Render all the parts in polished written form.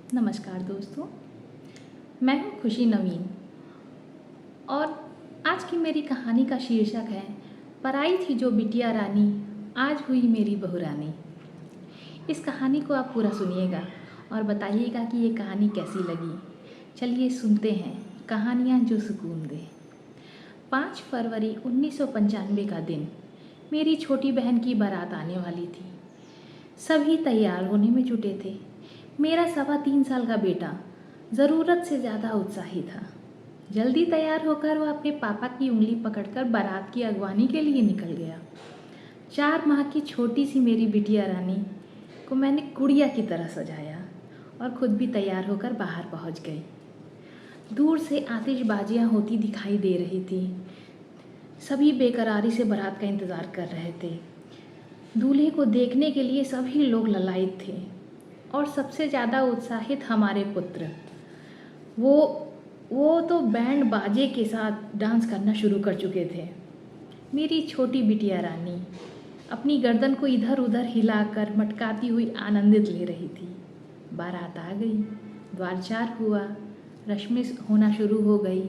नमस्कार दोस्तों, मैं हूँ खुशी नवीन और आज की मेरी कहानी का शीर्षक है पराई थी जो बिटिया रानी, आज हुई मेरी बहू रानी। इस कहानी को आप पूरा सुनिएगा और बताइएगा कि ये कहानी कैसी लगी। चलिए सुनते हैं कहानियाँ जो सुकून दे। 5 फरवरी 1995 का दिन, मेरी छोटी बहन की बारात आने वाली थी। सभी तैयार होने में जुटे थे। मेरा 3.25 साल का बेटा ज़रूरत से ज़्यादा उत्साही था। जल्दी तैयार होकर वह अपने पापा की उंगली पकड़कर बारात की अगवानी के लिए निकल गया। 4 माह की छोटी सी मेरी बिटिया रानी को मैंने गुड़िया की तरह सजाया और खुद भी तैयार होकर बाहर पहुंच गई। दूर से आतिशबाजियां होती दिखाई दे रही थी। सभी बेकरारी से बारात का इंतज़ार कर रहे थे। दूल्हे को देखने के लिए सभी लोग ललायित थे और सबसे ज़्यादा उत्साहित हमारे पुत्र। वो तो बैंड बाजे के साथ डांस करना शुरू कर चुके थे। मेरी छोटी बिटिया रानी अपनी गर्दन को इधर उधर हिलाकर मटकाती हुई आनंदित ले रही थी। बारात आ गई, द्वारचार हुआ, रस्में होना शुरू हो गई।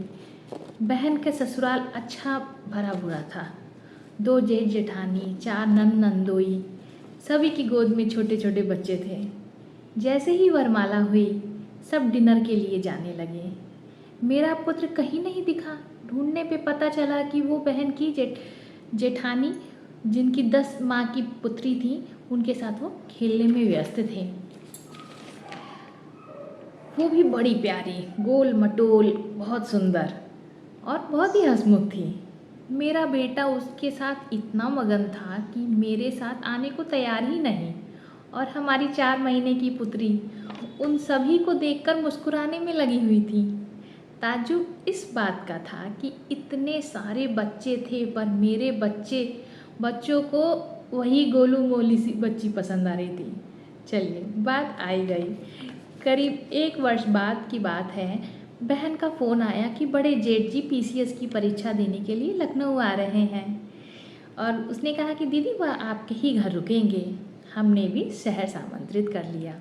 बहन के ससुराल अच्छा भरा बुरा था। 2 जेठ जेठानी, 4 नंदोई, सभी की गोद में छोटे छोटे बच्चे थे। जैसे ही वरमाला हुई, सब डिनर के लिए जाने लगे। मेरा पुत्र कहीं नहीं दिखा। ढूंढने पे पता चला कि वो बहन की जेठानी, जिनकी 10 माह की पुत्री थी, उनके साथ वो खेलने में व्यस्त थे। वो भी बड़ी प्यारी, गोल मटोल, बहुत सुंदर और बहुत ही हंसमुख थी। मेरा बेटा उसके साथ इतना मगन था कि मेरे साथ आने को तैयार ही नहीं। और हमारी 4 महीने की पुत्री उन सभी को देखकर मुस्कुराने में लगी हुई थी। ताज्जुब इस बात का था कि इतने सारे बच्चे थे, पर मेरे बच्चों को वही गोलू मोली सी बच्ची पसंद आ रही थी। चलिए, बात आई गई। करीब 1 वर्ष बाद की बात है। बहन का फ़ोन आया कि बड़े जेठ जी पीसीएस की परीक्षा देने के लिए लखनऊ आ रहे हैं और उसने कहा कि दीदी वह आपके ही घर रुकेंगे। हमने भी शहर आमंत्रित कर लिया।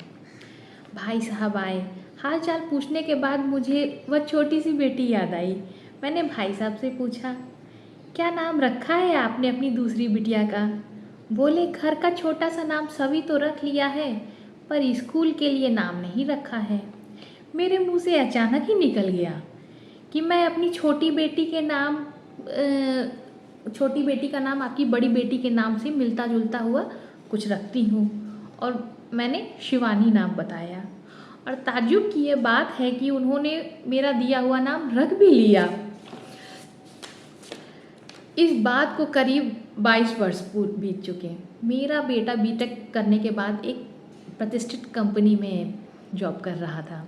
भाई साहब आए। हाल चाल पूछने के बाद मुझे वह छोटी सी बेटी याद आई। मैंने भाई साहब से पूछा, क्या नाम रखा है आपने अपनी दूसरी बिटिया का? बोले, घर का छोटा सा नाम सभी तो रख लिया है, पर स्कूल के लिए नाम नहीं रखा है। मेरे मुंह से अचानक ही निकल गया कि मैं अपनी छोटी बेटी का नाम आपकी बड़ी बेटी के नाम से मिलता जुलता हुआ कुछ रखती हूँ। और मैंने शिवानी नाम बताया। और ताज्जुब की ये बात है कि उन्होंने मेरा दिया हुआ नाम रख भी लिया। इस बात को करीब 22 वर्ष पूर्व बीत चुके। मेरा बेटा बीटेक करने के बाद एक प्रतिष्ठित कंपनी में जॉब कर रहा था।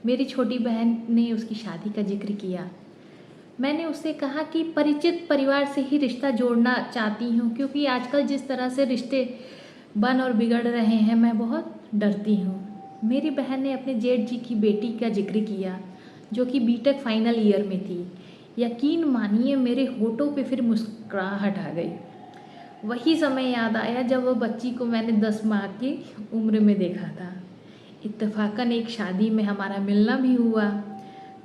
मेरी छोटी बहन ने उसकी शादी का जिक्र किया। मैंने उससे कहा कि परिचित परिवार से ही रिश्ता जोड़ना चाहती हूँ, क्योंकि आजकल जिस तरह से रिश्ते बन और बिगड़ रहे हैं, मैं बहुत डरती हूँ। मेरी बहन ने अपने जेठ जी की बेटी का जिक्र किया, जो कि बीटेक फाइनल ईयर में थी। यकीन मानिए, मेरे होठों पे फिर मुस्कुराहट आ गई। वही समय याद आया जब वह बच्ची को मैंने 10 माह की उम्र में देखा था। इत्तेफाकन एक शादी में हमारा मिलना भी हुआ।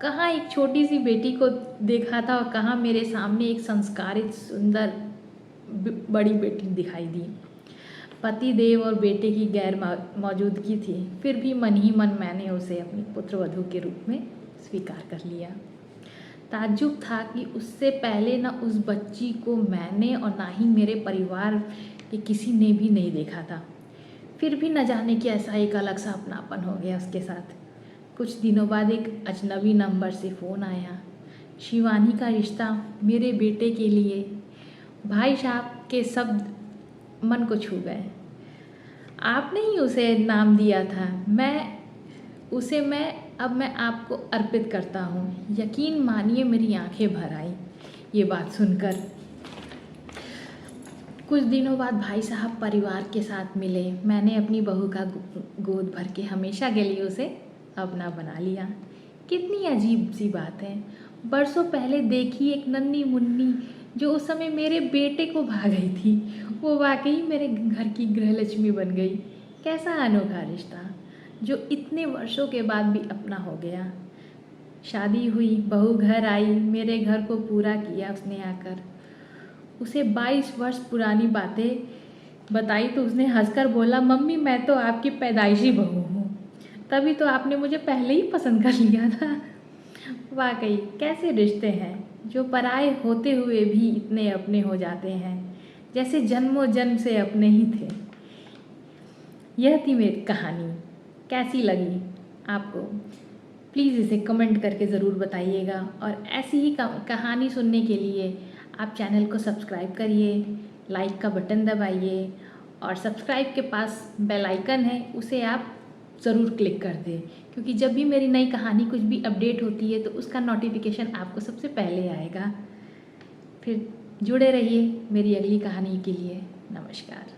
कहाँ एक छोटी सी बेटी को देखा था और कहाँ मेरे सामने एक संस्कारित सुंदर बड़ी बेटी दिखाई दी। पति देव और बेटे की गैर मौजूदगी थी, फिर भी मन ही मन मैंने उसे अपनी पुत्रवधू के रूप में स्वीकार कर लिया। ताज्जुब था कि उससे पहले न उस बच्ची को मैंने और ना ही मेरे परिवार के किसी ने भी नहीं देखा था। फिर भी न जाने कि ऐसा एक अलग सा अपनापन हो गया उसके साथ। कुछ दिनों बाद एक अजनबी नंबर से फ़ोन आया। शिवानी का रिश्ता मेरे बेटे के लिए। भाई साहब के शब्द मन को छू गए। आपने ही उसे नाम दिया था, अब मैं आपको अर्पित करता हूँ। यकीन मानिए, मेरी आंखें भर आई ये बात सुनकर। कुछ दिनों बाद भाई साहब परिवार के साथ मिले। मैंने अपनी बहू का गोद भर के हमेशा के लिए उसे अपना बना लिया। कितनी अजीब सी बात है। बरसों पहले देखी एक नन्ही मुन्नी जो उस समय मेरे बेटे को भा गई थी, वो वाकई मेरे घर की गृहलक्ष्मी बन गई। कैसा अनोखा रिश्ता। जो इतने वर्षों के बाद भी अपना हो गया। शादी हुई, बहू घर आई, मेरे घर को पूरा किया उसने आकर। उसे 22 वर्ष पुरानी बातें बताई तो उसने हंसकर बोला, मम्मी मैं तो आपकी पैदाइशी बहू हूँ, तभी तो आपने मुझे पहले ही पसंद कर लिया था। वाकई कैसे रिश्ते हैं जो पराए होते हुए भी इतने अपने हो जाते हैं, जैसे जन्मों जन्म से अपने ही थे। यह थी मेरी कहानी। कैसी लगी आपको? प्लीज़ इसे कमेंट करके ज़रूर बताइएगा। और ऐसी ही कहानी सुनने के लिए आप चैनल को सब्सक्राइब करिए, लाइक का बटन दबाइए और सब्सक्राइब के पास बेल आइकन है, उसे आप ज़रूर क्लिक कर दें, क्योंकि जब भी मेरी नई कहानी कुछ भी अपडेट होती है तो उसका नोटिफिकेशन आपको सबसे पहले आएगा। फिर जुड़े रहिए मेरी अगली कहानी के लिए। नमस्कार।